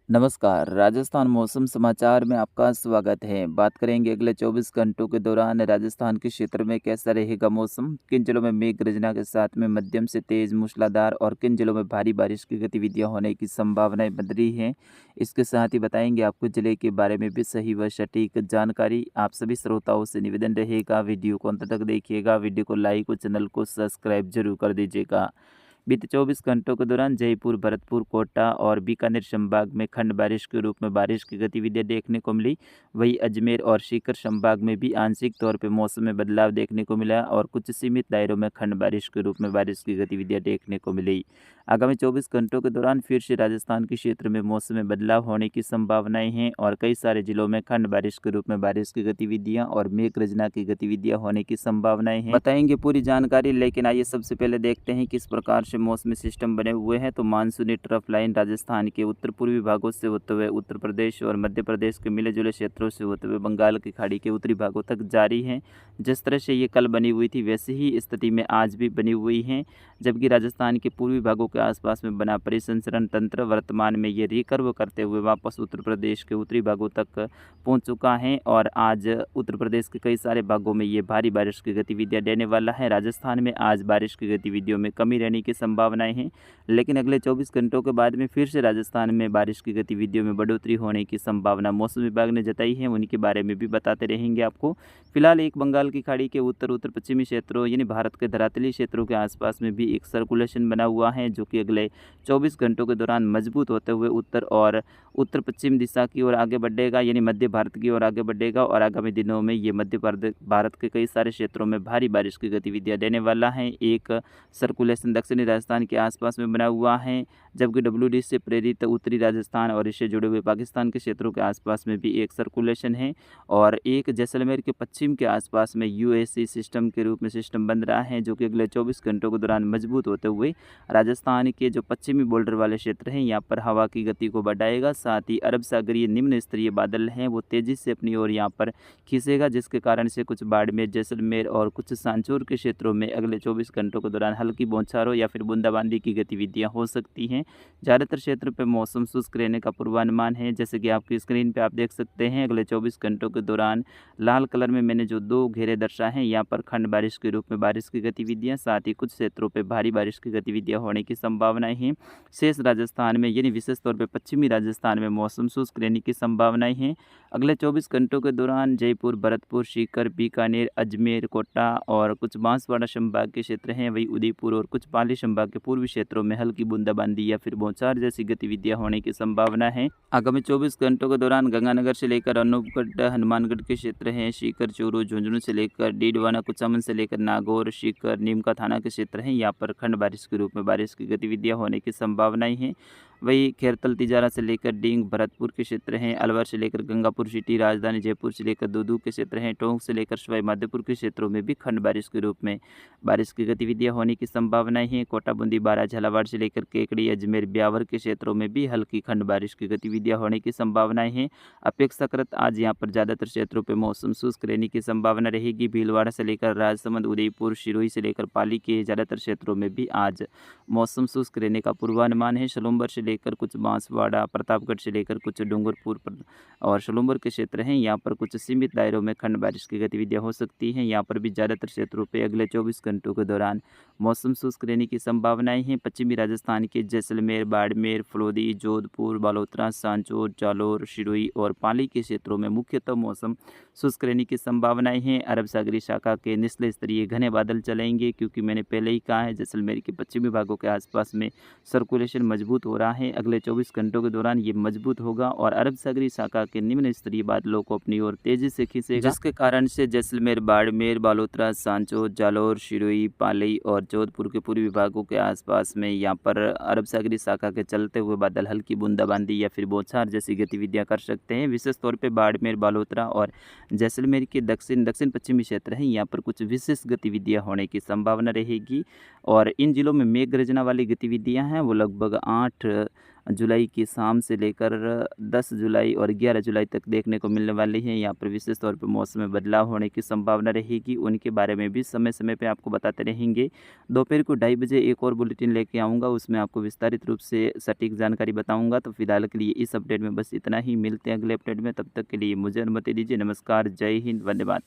नमस्कार, राजस्थान मौसम समाचार में आपका स्वागत है। बात करेंगे अगले 24 घंटों के दौरान राजस्थान के क्षेत्र में कैसा रहेगा मौसम, किन जिलों में मेघ गर्जना के साथ में मध्यम से तेज मूसलाधार और किन जिलों में भारी बारिश की गतिविधियां होने की संभावनाएं बन रही हैं। इसके साथ ही बताएंगे आपको जिले के बारे में भी सही व सटीक जानकारी। आप सभी श्रोताओं से निवेदन रहेगा, वीडियो को अंत तक देखिएगा, वीडियो को लाइक और चैनल को सब्सक्राइब जरूर कर दीजिएगा। बीते 24 घंटों के दौरान जयपुर, भरतपुर, कोटा और बीकानेर संभाग में खंड बारिश के रूप में बारिश की गतिविधियां देखने को मिली। वहीं अजमेर और सीकर संभाग में भी आंशिक तौर पर मौसम में बदलाव देखने को मिला और कुछ सीमित दायरों में खंड बारिश के रूप में बारिश की गतिविधियां देखने को मिली। आगामी 24 घंटों के दौरान फिर से राजस्थान के क्षेत्र में मौसम में बदलाव होने की संभावनाएं हैं और कई सारे जिलों में खंड बारिश के रूप में बारिश की गतिविधियां और मेघ गर्जना की गतिविधियां होने की संभावनाएं हैं। बताएंगे पूरी जानकारी, लेकिन आइए सबसे पहले देखते हैं किस प्रकार से मौसमी सिस्टम बने हुए हैं। तो मानसूनी ट्रफ लाइन राजस्थान के उत्तर पूर्वी भागों से होते हुए उत्तर प्रदेश और मध्य प्रदेश के मिले जुले क्षेत्रों से होते हुए बंगाल की खाड़ी के उत्तरी भागों तक जारी है। जिस तरह से ये कल बनी हुई थी वैसी ही स्थिति में आज भी बनी हुई है, जबकि राजस्थान के पूर्वी भागों के आसपास में बना परिसंचरण तंत्र वर्तमान में ये रिकर्व करते हुए वापस उत्तर प्रदेश के उत्तरी भागों तक पहुंच चुका है और आज उत्तर प्रदेश के कई सारे भागों में ये भारी बारिश की गतिविधियां देने वाला है। राजस्थान में आज बारिश की गतिविधियों में कमी रहने की संभावनाएं हैं, लेकिन अगले 24 घंटों के बाद में फिर से राजस्थान में बारिश की गतिविधियों में बढ़ोतरी होने की संभावना मौसम विभाग ने जताई है। उनके बारे में भी बताते रहेंगे आपको। फिलहाल एक बंगाल की खाड़ी के उत्तर उत्तर पश्चिमी क्षेत्रों यानी भारत के धरातली क्षेत्रों के आसपास में भी एक सर्कुलेशन बना हुआ है, जो कि अगले 24 घंटों के दौरान मजबूत होते हुए उत्तर और उत्तर पश्चिम दिशा की ओर आगे बढ़ेगा, यानी मध्य भारत की ओर आगे बढ़ेगा और आगामी दिनों में ये मध्य भारत के कई सारे क्षेत्रों में भारी बारिश की गतिविधियां देने वाला है। एक सर्कुलेशन दक्षिणी राजस्थान के आसपास में बना हुआ है, जबकि WD से प्रेरित उत्तरी राजस्थान और इससे जुड़े हुए पाकिस्तान के क्षेत्रों के आसपास में भी एक सर्कुलेशन है और एक जैसलमेर के पश्चिम के आसपास में UAC सिस्टम के रूप में सिस्टम बन रहा है, जो कि अगले 24 घंटों के दौरान मजबूत होते हुए राजस्थान के जो पश्चिमी बॉर्डर वाले क्षेत्र हैं यहाँ पर हवा की गति को बढ़ाएगा। साथ ही अरब सागरीय निम्न स्तरीय बादल हैं वो तेजी से अपनी ओर यहाँ पर खींचेगा, जिसके कारण से कुछ बाड़मेर, जैसलमेर और कुछ सांचौर के क्षेत्रों में अगले 24 घंटों के दौरान हल्की बौछारों या फिर बूंदाबांदी की गतिविधियां हो सकती हैं। ज़्यादातर क्षेत्र पर मौसम शुष्क रहने का पूर्वानुमान है। जैसे कि आपकी स्क्रीन पर आप देख सकते हैं, अगले 24 घंटों के दौरान लाल कलर में मैंने जो 2 घेरे दर्शाए हैं यहाँ पर खंड बारिश के रूप में बारिश की गतिविधियां, साथ ही कुछ क्षेत्रों पर भारी बारिश की गतिविधियां होने की संभावनाएं हैं। शेष राजस्थान में यानी विशेष तौर पर पश्चिमी राजस्थान में मौसम शुष्क रहने की संभावनाएं हैं। अगले 24 घंटों के दौरान जयपुर, भरतपुर, सीकर, बीकानेर, अजमेर, कोटा और कुछ बांसवाड़ा संभाग के क्षेत्र हैं, वही उदयपुर और कुछ पाली संभाग के पूर्वी क्षेत्रों में हल्की बूंदाबांदी या फिर बौछार जैसी गतिविधियां होने की संभावना है। आगामी 24 घंटों के दौरान गंगानगर से लेकर अनूपगढ़, हनुमानगढ़ के क्षेत्र हैं, सीकर, चूरू, झुंझुनू से लेकर डीडवाना, कुचामन से लेकर नागौर, सीकर, नीमका थाना के क्षेत्र हैं, यहाँ पर खंड बारिश के रूप में बारिश की गतिविधियां होने की संभावनाएं हैं। वही खेरतल, तिजारा से लेकर डींग, भरतपुर के क्षेत्र हैं, अलवर से लेकर गंगापुर सिटी, राजधानी जयपुर से लेकर दूदू के क्षेत्र हैं, टोंक से लेकर सवाई माधोपुर के क्षेत्रों में भी खंड बारिश के रूप में बारिश की गतिविधियां होने की संभावनाएं हैं। कोटा, बूंदी, बारा, झालावाड़ से लेकर केकड़ी, अजमेर, ब्यावर के क्षेत्रों में भी हल्की खंड बारिश की गतिविधियां होने की संभावनाएं हैं। अपेक्षाकृत आज यहाँ पर ज़्यादातर क्षेत्रों पर मौसम शुष्क रहने की संभावना रहेगी। भीलवाड़ा से लेकर राजसमंद, उदयपुर, सिरोही से लेकर पाली के ज़्यादातर क्षेत्रों में भी आज मौसम शुष्क रहने का पूर्वानुमान है। सलूम्बर से लेकर कुछ बांसवाड़ा, प्रतापगढ़ से लेकर कुछ डूंगरपुर और सलूम्बर के क्षेत्र हैं, यहाँ पर कुछ सीमित दायरों में खंड बारिश की गतिविधियां हो सकती हैं। यहाँ पर भी ज़्यादातर क्षेत्रों पे अगले 24 घंटों के दौरान मौसम शुष्क रहने की संभावनाएं हैं। पश्चिमी राजस्थान के जैसलमेर, बाड़मेर, फलोदी, जोधपुर, बालोतरा, सांचौर, जालोर, सिरोही और पाली के क्षेत्रों में मुख्यतः मौसम शुष्क रहने की संभावनाएं हैं। अरब सागरीय शाखा के निचले स्तरीय घने बादल चलेंगे, क्योंकि मैंने पहले ही कहा है जैसलमेर के पश्चिमी भागों के आसपास में सर्कुलेशन मजबूत हो रहा है। अगले 24 घंटों के दौरान ये मजबूत होगा और अरब सागरीय शाखा के निम्न स्तरीय बादलों को अपनी ओर तेजी से खींचेगा, जिसके कारण से जैसलमेर, बाड़मेर, बालोतरा, सांचौर, जालोर, सिरोही, पाली और जोधपुर के पूर्वी भागों के आसपास में यहाँ पर अरब सागरीय शाखा के चलते हुए बादल हल्की बूंदाबांदी या फिर बौछार जैसी गतिविधियां कर सकते हैं। विशेष तौर पर बाड़मेर, बालोतरा और जैसलमेर के दक्षिण पश्चिमी क्षेत्र हैं, यहाँ पर कुछ विशेष गतिविधियां होने की संभावना रहेगी और इन जिलों में मेघ गर्जना वाली गतिविधियां हैं वो लगभग 8 जुलाई की शाम से लेकर 10 जुलाई और 11 जुलाई तक देखने को मिलने वाली है। यहाँ पर विशेष तौर पर मौसम में बदलाव होने की संभावना रहेगी, उनके बारे में भी समय-समय पे आपको बताते रहेंगे। दोपहर को 2:30 बजे एक और बुलेटिन लेके आऊँगा, उसमें आपको विस्तारित रूप से सटीक जानकारी बताऊँगा। तो फिलहाल के लिए इस अपडेट में बस इतना ही, मिलते हैं अगले अपडेट में, तब तक के लिए मुझे अनुमति दीजिए। नमस्कार, जय हिंद, वंदे मातरम।